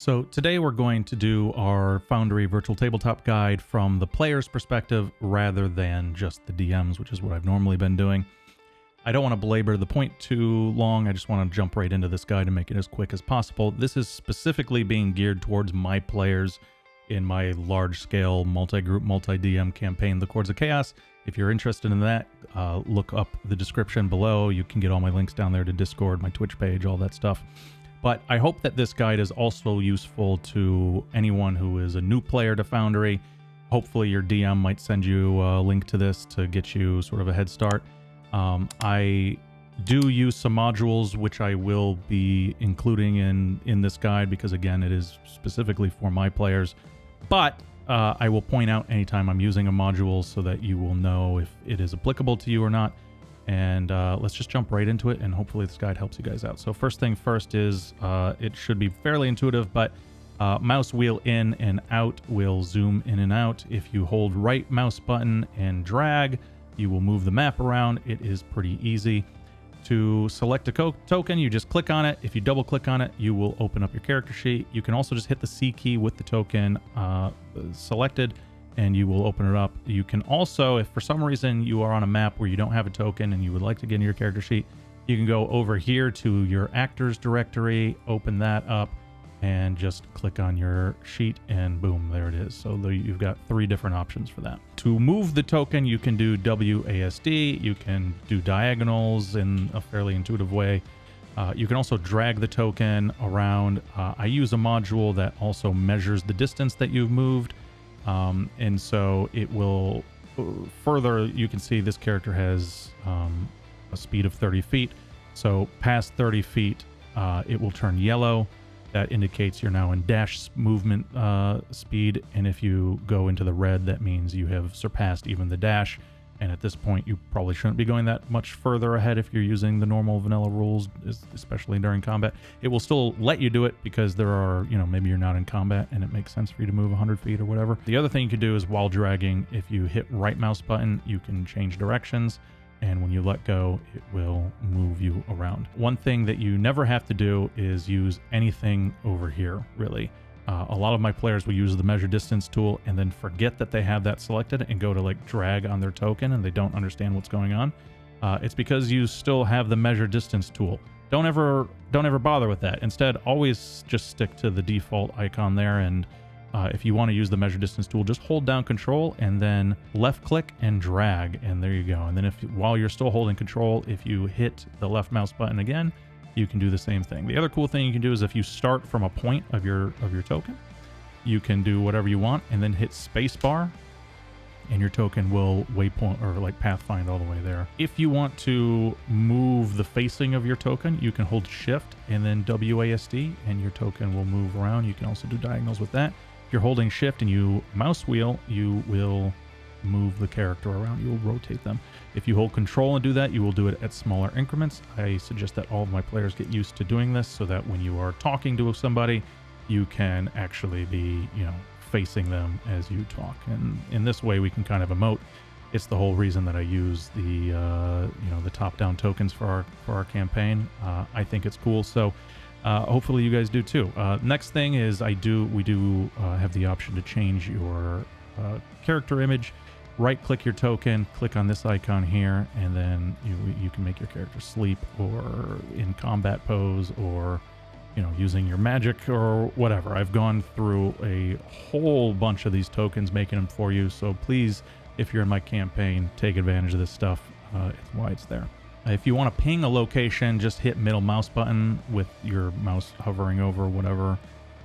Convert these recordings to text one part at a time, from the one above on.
So today we're going to do our Foundry Virtual Tabletop Guide from the player's perspective rather than just the DM's, which is what I've normally been doing. I don't want to belabor the point too long. I just want to jump right into this guide and make it as quick as possible. This is specifically being geared towards my players in my large-scale multi-group, multi-DM campaign, The Chords of Chaos. If you're interested in that, look up the description below. You can get all my links down there to Discord, my Twitch page, all that stuff. But I hope that this guide is also useful to anyone who is a new player to Foundry. Hopefully your DM might send you a link to this to get you sort of a head start. I do use some modules which I will be including in this guide because, again, it is specifically for my players. But I will point out anytime I'm using a module so that you will know if it is applicable to you or not. And let's just jump right into it, and hopefully this guide helps you guys out. So first thing first is it should be fairly intuitive, but mouse wheel in and out will zoom in and out. If you hold right mouse button and drag, you will move the map around. It is pretty easy. To select a token, you just click on it. If you double click on it, you will open up your character sheet. You can also just hit the C key with the token selected, and you will open it up. You can also, if for some reason you are on a map where you don't have a token and you would like to get in your character sheet, you can go over here to your actors directory, open that up, and just click on your sheet, and boom, there it is. So you've got 3 different options for that. To move the token, you can do WASD. You can do diagonals in a fairly intuitive way. You can also drag the token around. I use a module that also measures the distance that you've moved. And so it will further, you can see this character has a speed of 30 feet. So past 30 feet, it will turn yellow. That indicates you're now in dash movement speed. And if you go into the red, that means you have surpassed even the dash. And at this point, you probably shouldn't be going that much further ahead if you're using the normal vanilla rules, especially during combat. It will still let you do it because there are, maybe you're not in combat and it makes sense for you to move 100 feet or whatever. The other thing you can do is while dragging, if you hit right mouse button, you can change directions. And when you let go, it will move you around. One thing that you never have to do is use anything over here, really. A lot of my players will use the measure distance tool and then forget that they have that selected and go to drag on their token and they don't understand what's going on. It's because you still have the measure distance tool. Don't ever bother with that. Instead, always just stick to the default icon there. And if you want to use the measure distance tool, just hold down Control and then left click and drag, and there you go. And then while you're still holding Control, if you hit the left mouse button again, you can do the same thing. The other cool thing you can do is if you start from a point of your token, you can do whatever you want and then hit spacebar, and your token will waypoint or pathfind all the way there. If you want to move the facing of your token, you can hold Shift and then WASD, and your token will move around. You can also do diagonals with that. If you're holding Shift and you mouse wheel, you will move the character around. You will rotate them. If you hold Control and do that, you will do it at smaller increments. I suggest that all of my players get used to doing this so that when you are talking to somebody, you can actually be, facing them as you talk. And in this way, we can kind of emote. It's the whole reason that I use the, the top-down tokens for our campaign. I think it's cool. So hopefully you guys do too. Next thing is we do have the option to change your character image. Right click your token, click on this icon here, and then you can make your character sleep or in combat pose or using your magic or whatever. I've gone through a whole bunch of these tokens, making them for you. So please, if you're in my campaign, take advantage of this stuff. It's why it's there. If you want to ping a location, just hit middle mouse button with your mouse hovering over whatever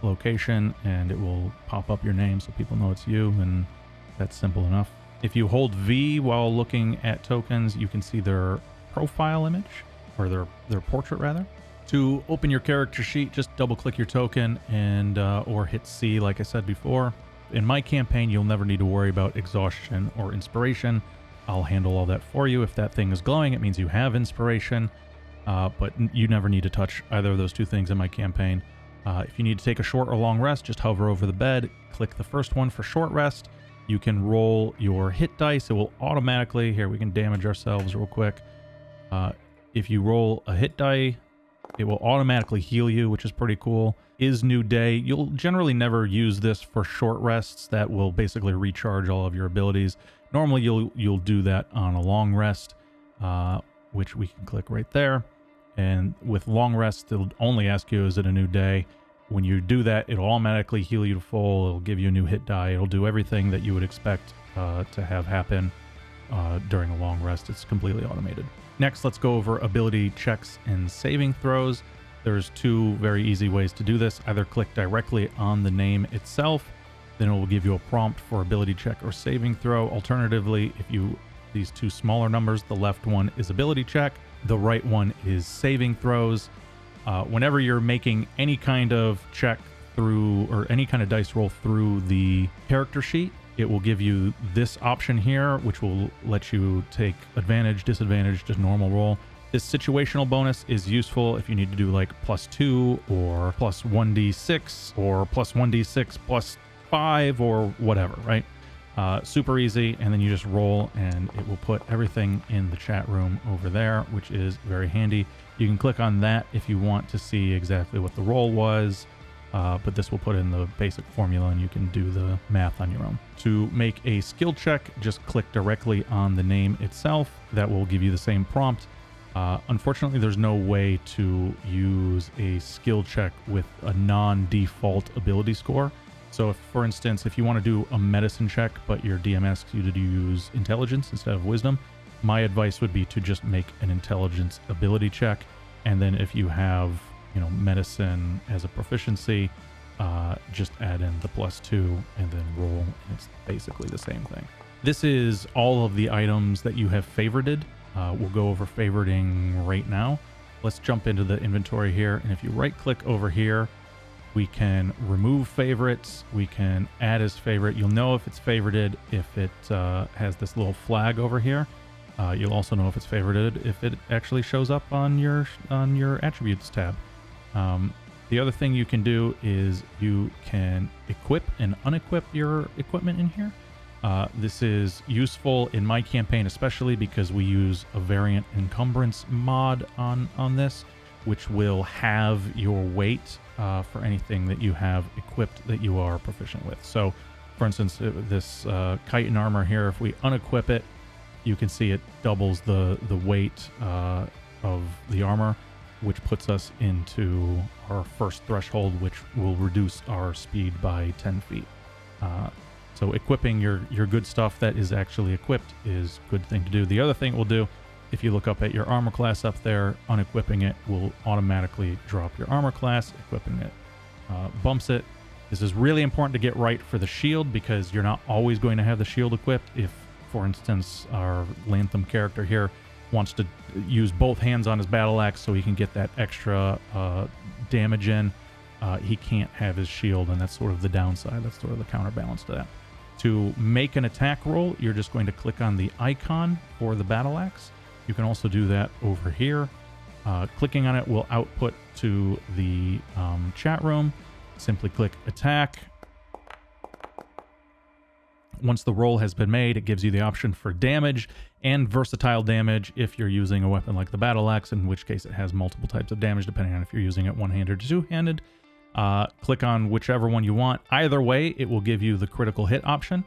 location, and it will pop up your name so people know it's you, and that's simple enough. If you hold V while looking at tokens, you can see their profile image, or their portrait rather. To open your character sheet, just double click your token and or hit C like I said before. In my campaign, you'll never need to worry about exhaustion or inspiration. I'll handle all that for you. If that thing is glowing, it means you have inspiration, but you never need to touch either of those 2 things in my campaign. If you need to take a short or long rest, just hover over the bed, click the first one for short rest. You can roll your hit dice. It will automatically, here we can damage ourselves real quick. If you roll a hit die, it will automatically heal you, which is pretty cool. is New Day. You'll generally never use this for short rests that will basically recharge all of your abilities. Normally you'll do that on a long rest, which we can click right there. And with long rest, it'll only ask you, is it a new day? When you do that, it'll automatically heal you to full. It'll give you a new hit die. It'll do everything that you would expect to have happen during a long rest. It's completely automated. Next, let's go over ability checks and saving throws. There's two very easy ways to do this. Either click directly on the name itself, then it will give you a prompt for ability check or saving throw. Alternatively, if you these two smaller numbers, the left one is ability check, the right one is saving throws. Whenever you're making any kind of check through or any kind of dice roll through the character sheet, it will give you this option here, which will let you take advantage, disadvantage, just normal roll. This situational bonus is useful if you need to do like +2 or plus 1d6 or plus 1d6 plus 5 or whatever, right? Super easy, and then you just roll and it will put everything in the chat room over there, which is very handy. You can click on that if you want to see exactly what the roll was, but this will put in the basic formula and you can do the math on your own. To make a skill check, just click directly on the name itself. That will give you the same prompt. Unfortunately, there's no way to use a skill check with a non-default ability score. So if, for instance, if you want to do a medicine check, but your DM asks you to use intelligence instead of wisdom, my advice would be to just make an intelligence ability check. And then if you have, medicine as a proficiency, just add in the +2 and then roll. It's basically the same thing. This is all of the items that you have favorited. We'll go over favoriting right now. Let's jump into the inventory here. And if you right click over here, we can remove favorites. We can add as favorite. You'll know if it's favorited if it has this little flag over here. You'll also know if it's favorited if it actually shows up on your attributes tab. The other thing you can do is you can equip and unequip your equipment in here. This is useful in my campaign, especially because we use a variant encumbrance mod on this, which will have your weight for anything that you have equipped that you are proficient with. So, for instance, this chitin armor here, if we unequip it, you can see it doubles the weight of the armor, which puts us into our first threshold, which will reduce our speed by 10 feet. So equipping your good stuff that is actually equipped is a good thing to do. The other thing it will do, if you look up at your armor class up there, unequipping it will automatically drop your armor class. Equipping it bumps it. This is really important to get right for the shield because you're not always going to have the shield equipped. If, for instance, our Lantham character here wants to use both hands on his battle axe so he can get that extra damage in, he can't have his shield, and that's sort of the downside. That's sort of the counterbalance to that. To make an attack roll, you're just going to click on the icon for the battle axe. You can also do that over here. Clicking on it will output to the chat room. Simply click attack. Once the roll has been made, it gives you the option for damage and versatile damage if you're using a weapon like the battle axe, in which case it has multiple types of damage depending on if you're using it one-handed or two-handed. Click on whichever one you want. Either way, it will give you the critical hit option.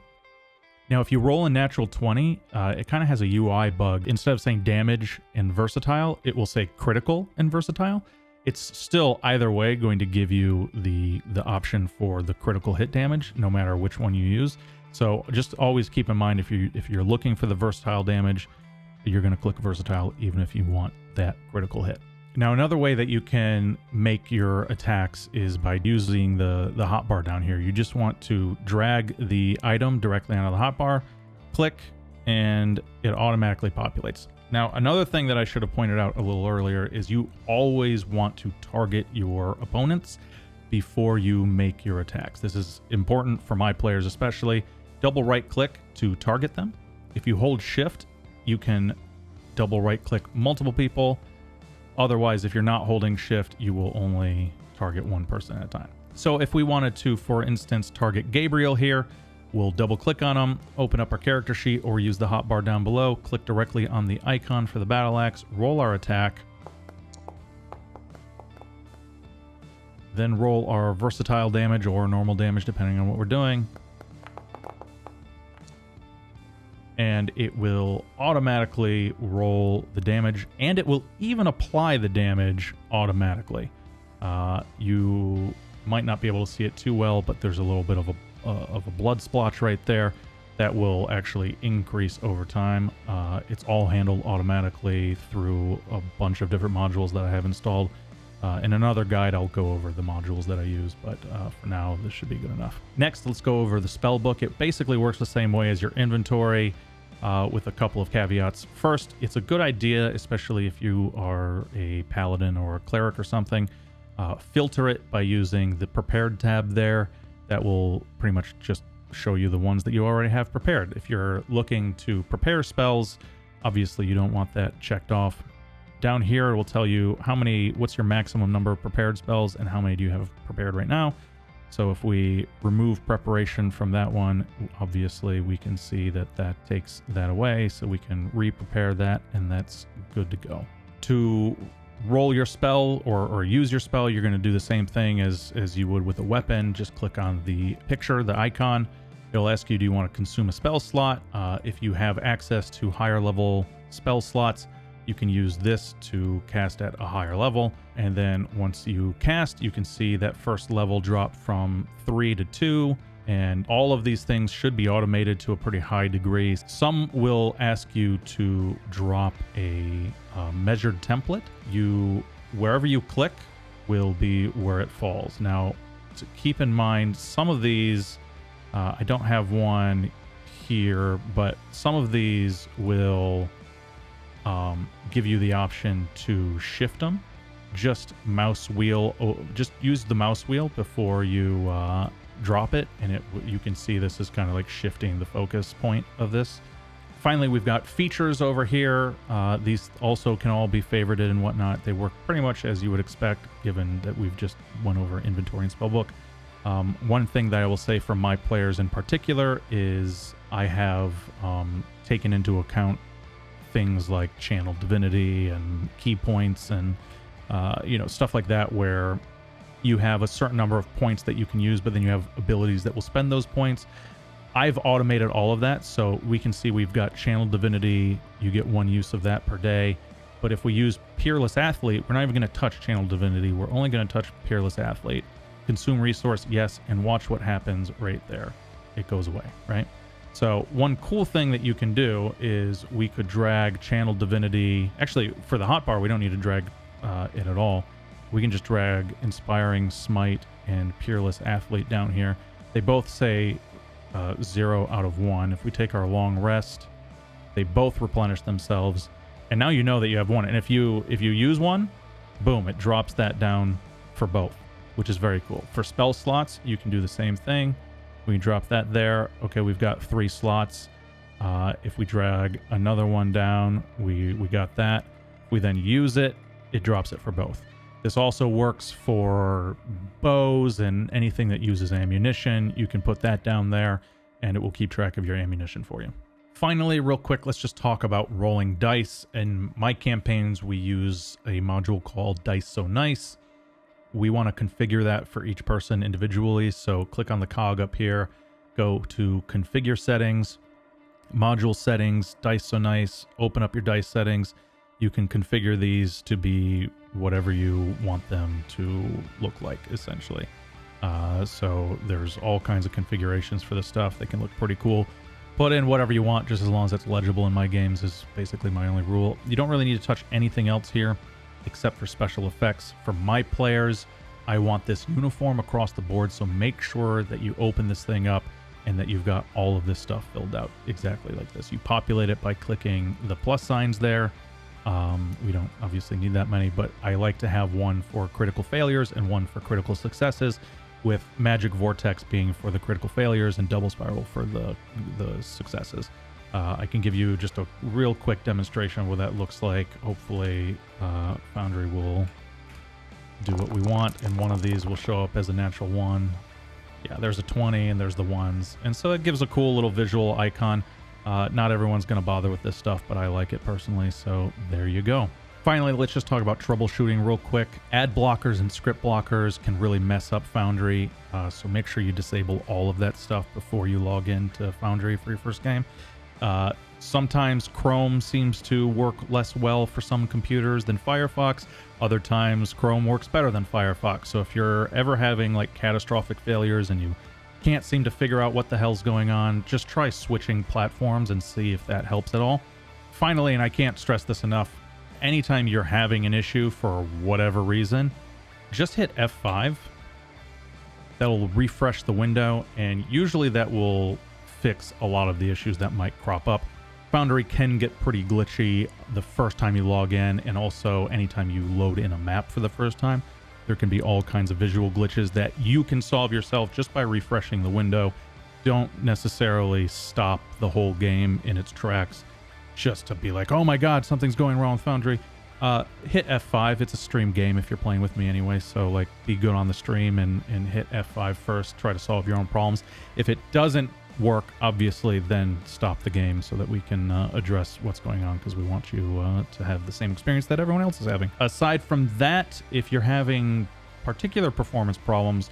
Now, if you roll a natural 20, it kind of has a UI bug. Instead of saying damage and versatile, it will say critical and versatile. It's still either way going to give you the option for the critical hit damage, no matter which one you use. So just always keep in mind if you're looking for the versatile damage, you're going to click versatile even if you want that critical hit. Now, another way that you can make your attacks is by using the hotbar down here. You just want to drag the item directly onto the hotbar, click, and it automatically populates. Now, another thing that I should have pointed out a little earlier is you always want to target your opponents before you make your attacks. This is important for my players especially. Double right click to target them. If you hold shift, you can double right click multiple people. Otherwise, if you're not holding shift, you will only target one person at a time. So if we wanted to, for instance, target Gabriel here, we'll double click on him, open up our character sheet, or use the hotbar down below, click directly on the icon for the battle axe, roll our attack. Then roll our versatile damage or normal damage, depending on what we're doing. And it will automatically roll the damage, and it will even apply the damage automatically. You might not be able to see it too well, but there's a little bit of a blood splotch right there that will actually increase over time. It's all handled automatically through a bunch of different modules that I have installed. In another guide, I'll go over the modules that I use, but for now, this should be good enough. Next, let's go over the spell book. It basically works the same way as your inventory, with a couple of caveats. First, it's a good idea, especially if you are a paladin or a cleric or something, filter it by using the prepared tab there. That will pretty much just show you the ones that you already have prepared. If you're looking to prepare spells, obviously you don't want that checked off. Down here, it will tell you what's your maximum number of prepared spells and how many do you have prepared right now. So if we remove preparation from that one, obviously we can see that that takes that away, so we can re-prepare that, and that's good to go. To roll your spell or use your spell, you're going to do the same thing as you would with a weapon. Just click on the picture, the icon. It'll ask you, do you want to consume a spell slot? If you have access to higher level spell slots, you can use this to cast at a higher level. And then once you cast, you can see that first level drop from 3 to 2. And all of these things should be automated to a pretty high degree. Some will ask you to drop a measured template. Wherever you click will be where it falls. Now, to keep in mind, some of these, I don't have one here, but some of these will give you the option to shift them. Just use the mouse wheel before you drop it, and you can see this is kind of like shifting the focus point of this. Finally, we've got features over here. These also can all be favorited and whatnot. They work pretty much as you would expect, given that we've just went over inventory and spellbook. One thing that I will say for my players in particular is I have taken into account things like channel divinity and key points and stuff like that, where you have a certain number of points that you can use, but then you have abilities that will spend those points. I've automated all of that, so we can see we've got channel divinity. You get 1 use of that per day. But if we use Peerless Athlete, we're not even going to touch channel divinity. We're only going to touch Peerless Athlete. Consume resource, yes, and watch what happens right there. It goes away, right? So one cool thing that you can do is we could drag channel divinity. Actually, for the hotbar, we don't need to drag it at all. We can just drag Inspiring Smite and Peerless Athlete down here. They both say 0 out of 1. If we take our long rest, they both replenish themselves. And now you know that you have one. And if you use one, boom, it drops that down for both, which is very cool. For spell slots, you can do the same thing. We can drop that there. Okay, we've got 3 slots. If we drag another one down, we got that. If we then use it, it drops it for both. This also works for bows and anything that uses ammunition. You can put that down there, and it will keep track of your ammunition for you. Finally, real quick, let's just talk about rolling dice. In my campaigns, we use a module called Dice So Nice. We want to configure that for each person individually, so click on the cog up here, go to Configure Settings, Module Settings, Dice So Nice, open up your dice settings. You can configure these to be whatever you want them to look like, essentially. So there's all kinds of configurations for this stuff. They can look pretty cool. Put in whatever you want, just as long as it's legible in my games is basically my only rule. You don't really need to touch anything else here except for special effects. For my players, I want this uniform across the board, so make sure that you open this thing up and that you've got all of this stuff filled out exactly like this. You populate it by clicking the plus signs there. We don't obviously need that many, but I like to have one for critical failures and one for critical successes, with Magic Vortex being for the critical failures and Double Spiral for the successes. I can give you just a real quick demonstration of what that looks like. Hopefully Foundry will do what we want, and one of these will show up as a natural 1. Yeah, there's a 20 and there's the 1s, and so it gives a cool little visual icon. Not everyone's going to bother with this stuff, but I like it personally, so there you go. Finally, let's just talk about troubleshooting real quick. Ad blockers and script blockers can really mess up Foundry, so make sure you disable all of that stuff before you log into Foundry for your first game. Sometimes Chrome seems to work less well for some computers than Firefox. Other times Chrome works better than Firefox. So if you're ever having like catastrophic failures and you can't seem to figure out what the hell's going on, just try switching platforms and see if that helps at all. Finally, and I can't stress this enough, anytime you're having an issue for whatever reason, just hit F5. That'll refresh the window, and usually that will fix a lot of the issues that might crop up. Foundry can get pretty glitchy the first time you log in, and also anytime you load in a map for the first time. There can be all kinds of visual glitches that you can solve yourself just by refreshing the window. Don't necessarily stop the whole game in its tracks just to be like, oh my god, something's going wrong with Foundry. Hit F5. It's a stream game if you're playing with me anyway, so like be good on the stream and hit F5 first. Try to solve your own problems. If it doesn't work, obviously, then stop the game so that we can address what's going on, because we want you to have the same experience that everyone else is having. Aside from that, if you're having particular performance problems,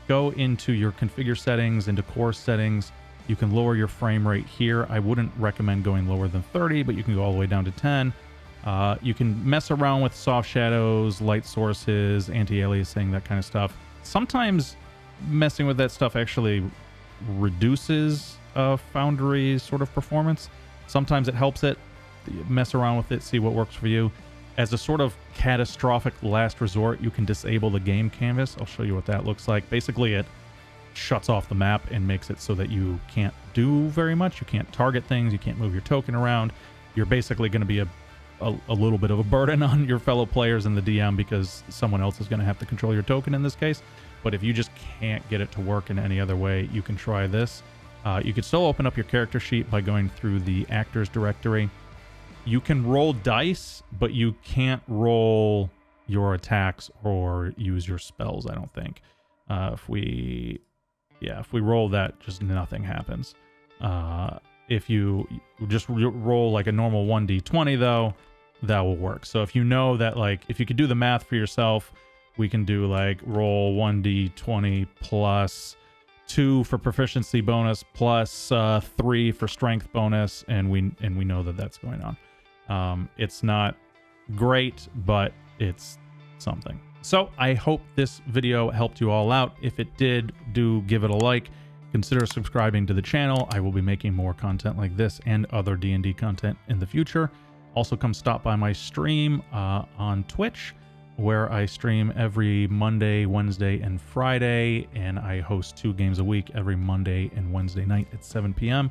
go into your configure settings, into core settings. You can lower your frame rate here. I wouldn't recommend going lower than 30, but you can go all the way down to 10. You can mess around with soft shadows, light sources, anti-aliasing, that kind of stuff. Sometimes messing with that stuff actually reduces Foundry's sort of performance. Sometimes it helps it. Mess around with it, see what works for you. As a sort of catastrophic last resort, you can disable the game canvas. I'll show you what that looks like. Basically, it shuts off the map and makes it so that you can't do very much. You can't target things. You can't move your token around. You're basically going to be a little bit of a burden on your fellow players and the DM, because someone else is going to have to control your token in this case. But if you just can't get it to work in any other way, you can try this. You can still open up your character sheet by going through the actors directory. You can roll dice, but you can't roll your attacks or use your spells, I don't think. If we roll that, just nothing happens. If you just roll like a normal 1d20 though, that will work. So if you know that, like, if you could do the math for yourself, we can do like roll 1d20 plus 2 for proficiency bonus plus 3 for strength bonus, and we know that that's going on. It's not great, but it's something. So I hope this video helped you all out. If it did, do give it a like. Consider subscribing to the channel. I will be making more content like this and other D&D content in the future. Also, come stop by my stream on Twitch, where I stream every Monday, Wednesday, and Friday, and I host 2 games a week every Monday and Wednesday night at 7 p.m.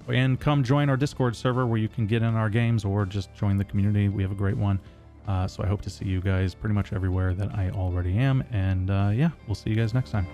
And come join our Discord server where you can get in our games or just join the community. We have a great one. So I hope to see you guys pretty much everywhere that I already am. And yeah, we'll see you guys next time.